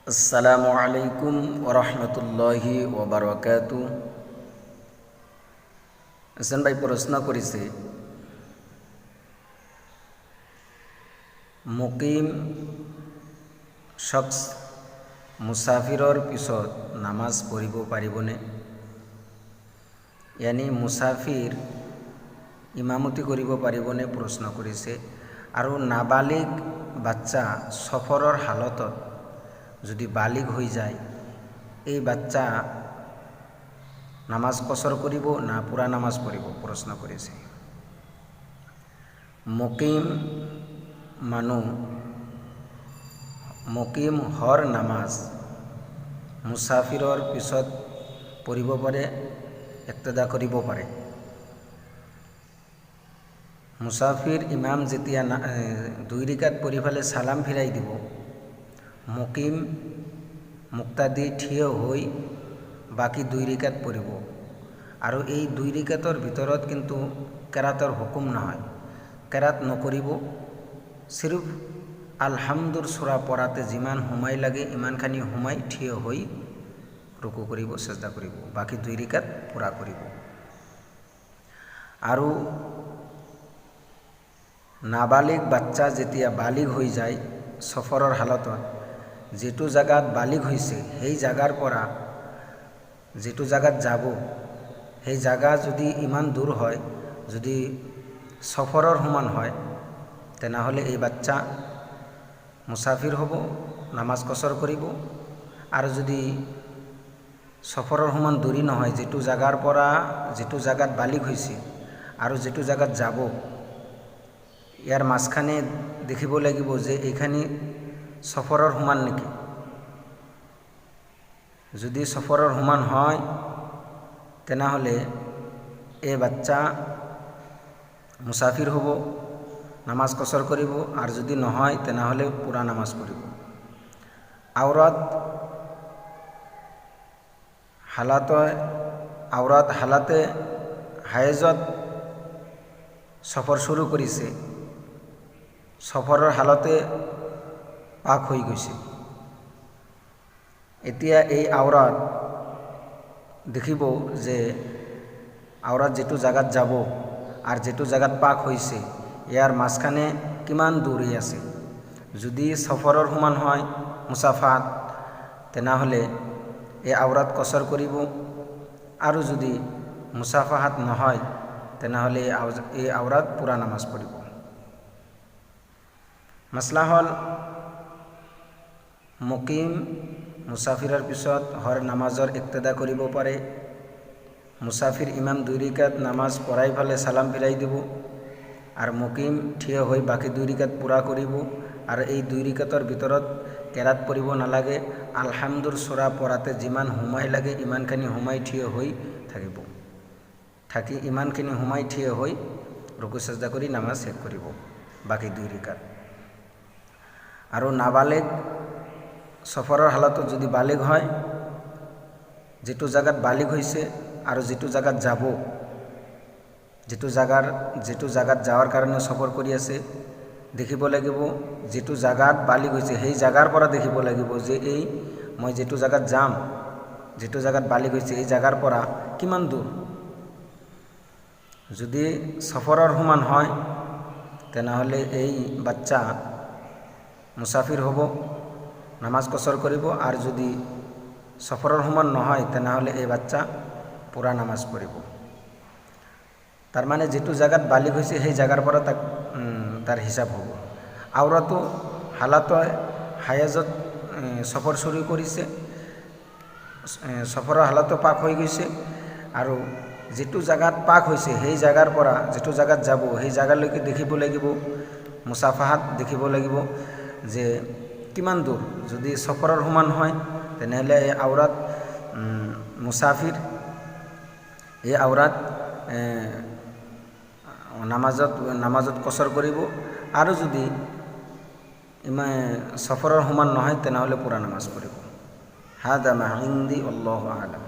আসসালামু আলাইকুম ওৰহমতুল্লাহি ওবৰকাতু। হাসান ভাই প্ৰশ্ন কৰিছে, মুকিম শখস মুছাফিৰৰ পিছত নামাজ পঢ়িব পাৰিবনে? ইয়ানি মুছাফিৰ ইমামতি কৰিব পাৰিবনে প্ৰশ্ন কৰিছে। আৰু নাবালিগ বাচ্চা সফৰৰ হালতত যদি বালিগ হৈ যায়, এই বাচ্চা নামাজ কসৰ কৰিব না পুৰা নামাজ পড়িব প্ৰশ্ন কৰেছে। মুকিম হৰ নামাজ মুছাফিৰৰ পিছত পঢ়িব পাৰে, ইক্তেদা কৰিব পাৰে। মুছাফিৰ ইমাম যেতিয়া 2 ৰিকাত পঢ়ি পেলাই সালাম ফিৰাই দিব, মুকিম মুক্তাদি থিয় হৈ বাকি 2 ৰিকাত পঢ়িব। আৰু এই 2 ৰিকাতৰ ভিতৰত কিন্তু কেৰাতৰ হুকুম নহয়, কেৰাত নকৰিব। সিৰ্ফ আলহামদুৰ সূৰা পঢ়াতে যিমান সময় লাগে ইমানখানি সময় থিয় হৈ ৰুকু কৰিব, সেজদা কৰিব, বাকি 2 ৰিকাত পুৰা কৰিব। আৰু নাবালিগ বাচ্চা যেতিয়া বালিগ হৈ যায় সফৰৰ হালতত, যেটো জাগাত বালিগ হৈছে সেই জাগাৰ পৰা যেটো জাগাত যাব, সেই জাগা যদি ইমান দূৰ হয়, যদি সফৰৰ সমান হয়, তেনেহ'লে এই বাচ্চা মুছাফিৰ হ'ব, নামাজ কসৰ কৰিব। আৰু যদি সফৰৰ সমান দূৰী নহয়, যেটো জাগাৰ পৰা যেটো জাগাত বালিগ হৈছে আৰু যেটো জাগাত যাব, ইয়াৰ মাঝখানে দেখিব লাগিব যে এইখানি সফৰৰ সমান নেকি। যদি সফৰৰ সমান হয় তেনেহ'লে এই বাচ্চা মুছাফিৰ হ'ব, নামাজ কসৰ কৰিব। আৰু যদি নহয় তেনেহ'লে পুৰা নামাজ পঢ়িব। আওৰাত হালাতে হায়েজত সফৰ শুৰু কৰিছে, সফৰৰ হালতে পাক হৈ গৈছে। এতিয়া এই আওরাত দেখিব যে আওরাত যেটো জাগাত যাব আর যেটো জাগাত পাক হয়েছে ইয়ার মাঝখানে কিমান দূরে আছে। যদি সফৰৰ সমান হয় মুছাফাত, তেনেহ'লে এই আওৰাত কসৰ কৰিব। আৰু যদি মুছাফাহাত নহয় তেনেহ'লে এই আওৰাত পুৰা নামাজ পড়িব। মাসলা হল, মুকিম মুছাফিৰৰ পিছত হৰ নামাজৰ ইক্তেদা কৰিব পাৰে। মুছাফিৰ ইমাম 2 ৰিকাত নামাজ পঢ়াই ফেলে সালাম ফিৰাই দিব, আৰু মুকিম থিয় হৈ বাকি 2 ৰিকাত পুৰা কৰিব। আৰু এই 2 ৰিকাতৰ ভিতৰত কেৰাত পঢ়িব নালাগে। আলহামদুৰ সূৰা পঢ়াতে যিমান সময় লাগে ইমানখিনি সময় থিয় হৈ থাকিব, থাকি ইমানখিনি সময় থিয় হৈ রুকু সেজদা কৰি নামাজ শেষ কৰিব বাকি 2 ৰিকাত। আৰু নাবালেগ সফৰৰ হালতত যদি বালিগ হয়, যেটো জাগাত বালিগ হৈছে আৰু যেটো জাগাত যাব, যেটো জাগাত যাওয়াৰ কাৰণে সফৰ কৰি আছে, দেখিব লাগিব যেটো জাগাত বালিগ হৈছে সেই জাগাৰ পৰা দেখিব লাগিব যে এই মই যেটো জাগাত যাম, যেটো জাগাত বালিগ হৈছে এই জাগাৰ পৰা কিমান দূৰ। যদি সফৰৰ সমান হয় তেনেহ'লে এই বাচ্চা মুছাফিৰ হ'ব, নামাজ কসৰ কৰিব। আৰ যদি সফৰৰ সমান নহয় তেনেহ'লে এই বাচ্চা পুৰা নামাজ পড়িব। তাৰ মানে যেটো জাগাত বালিগ হয়েছে সেই জাগাৰ পৰা তাৰ হিসাব হ'ব। আওৰাতো হালাত হায়াজত সফৰ শুৰু কৰিছে, সফৰৰ হালাতো পাক হৈ গৈছে। আৰু যেটো জাগাত পাক হৈছে সেই জাগাৰ পৰা যেটো জাগাত যাব সেই জাগালৈকে দেখিব লাগিব, মুছাফাহাত দেখিব লাগিব যে কিমান দূৰ। যদি সফৰৰ সমান হয় তেনেহ'লে এই আওৰাত মুছাফিৰ এই আওৰাত নামাজত কসৰ কৰিব। আৰু যদি সফৰৰ সমান নহয় তেনেহ'লে পুৰা নামাজ পঢ়িব। হাদা মা ইনদি, আল্লাহু আ'লাম।